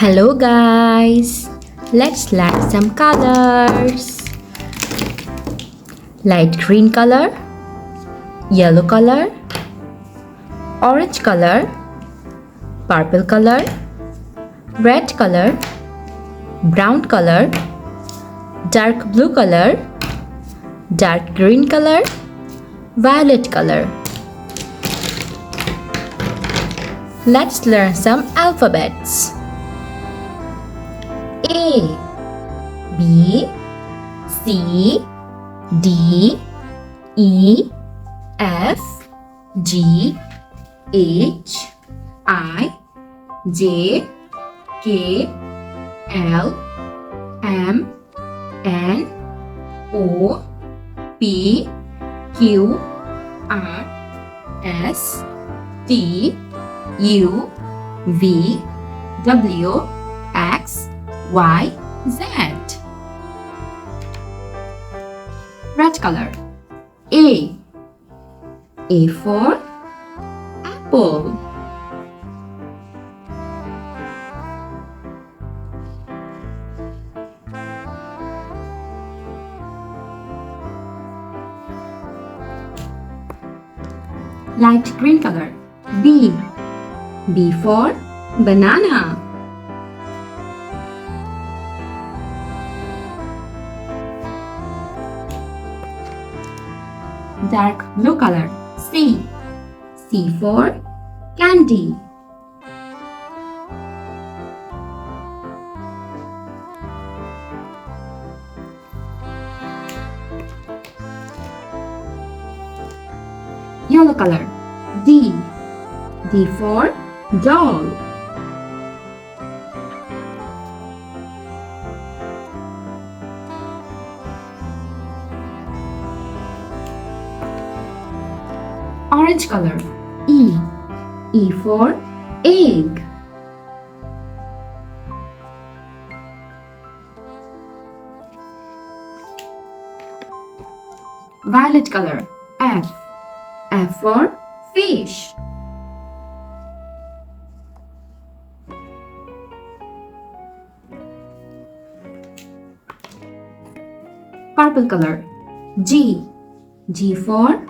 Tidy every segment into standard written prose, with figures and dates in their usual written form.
Hello guys, let's learn some colors. Light green color, yellow color, orange color, purple color, red color, brown color, dark blue color, dark green color, violet color. Let's learn some alphabets. A, B, C, D, E, F, G, H, I, J, K, L, M, N, O, P, Q, R, S, T, U, V, W, X, Y, Z. Red color. A for apple. Light green color. B for banana. Dark blue color. C for candy. Yellow color. D for doll. Orange color. E for egg. Violet color. F for fish. Purple color. G for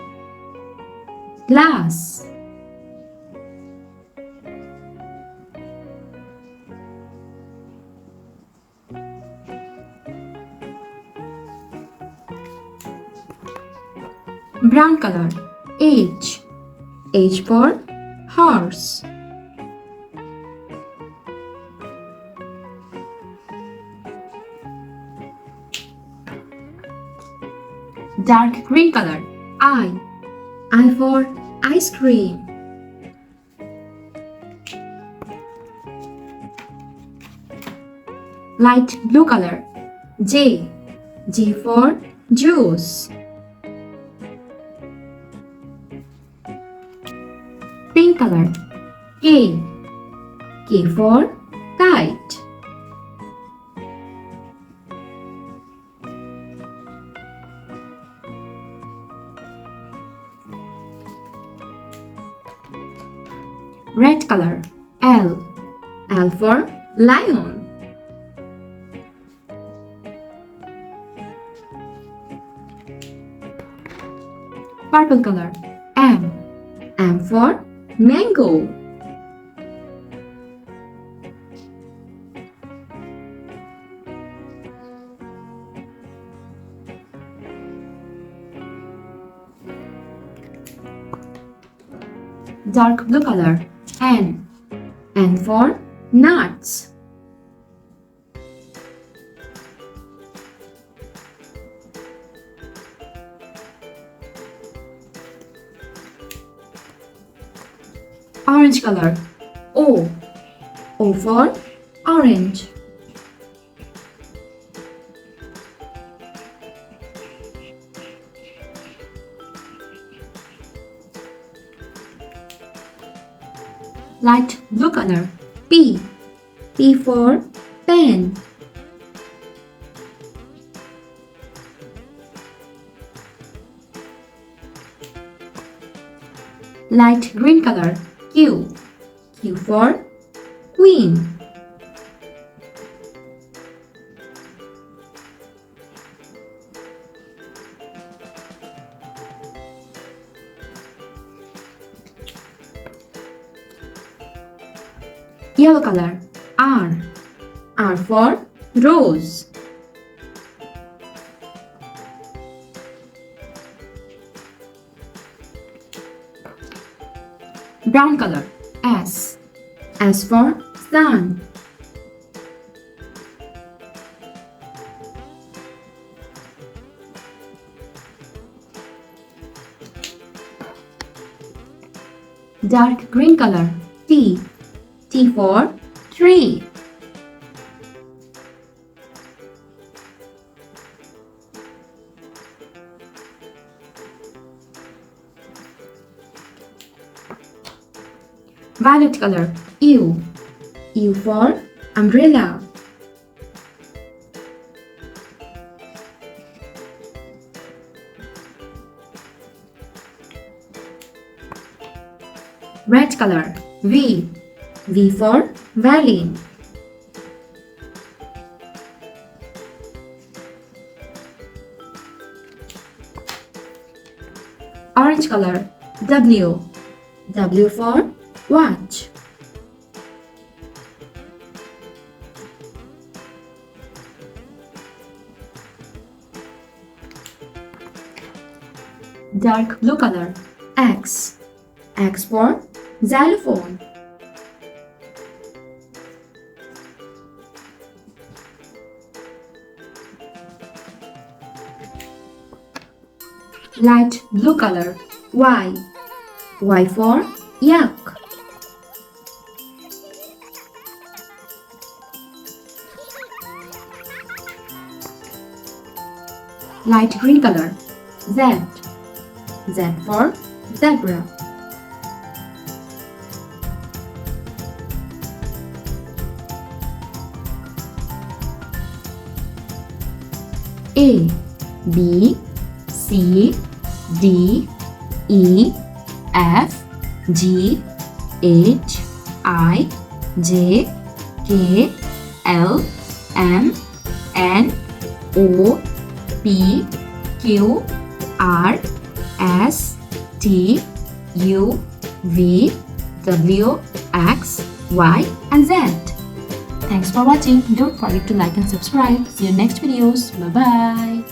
glass. Brown color. H for horse. Dark green color. I for ice cream. Light blue color. J for juice. Pink color. K for kite. Red color. L for lion. Purple color. M for mango. Dark blue color. N for nuts. Orange color. O for orange. Light blue color. P for pen. Light green color. Q for queen. Yellow color. R. R for rose. Brown color. S. S for sun. Dark green color. T. T for tree. Violet color. U. U for umbrella. Red color. V. V for valley. Orange color. W. W for watch. Dark blue color. X. X for xylophone. Light blue color. Y. Y for yak. Light green color. Z. Z for zebra. A. B. C. D. E. F. G. H. I. J. K. L. M. N. O. P. Q. R. S. T. U. V. W. X. Y. and Z. Thanks for watching. Don't forget to like and subscribe. See you in next videos. Bye bye.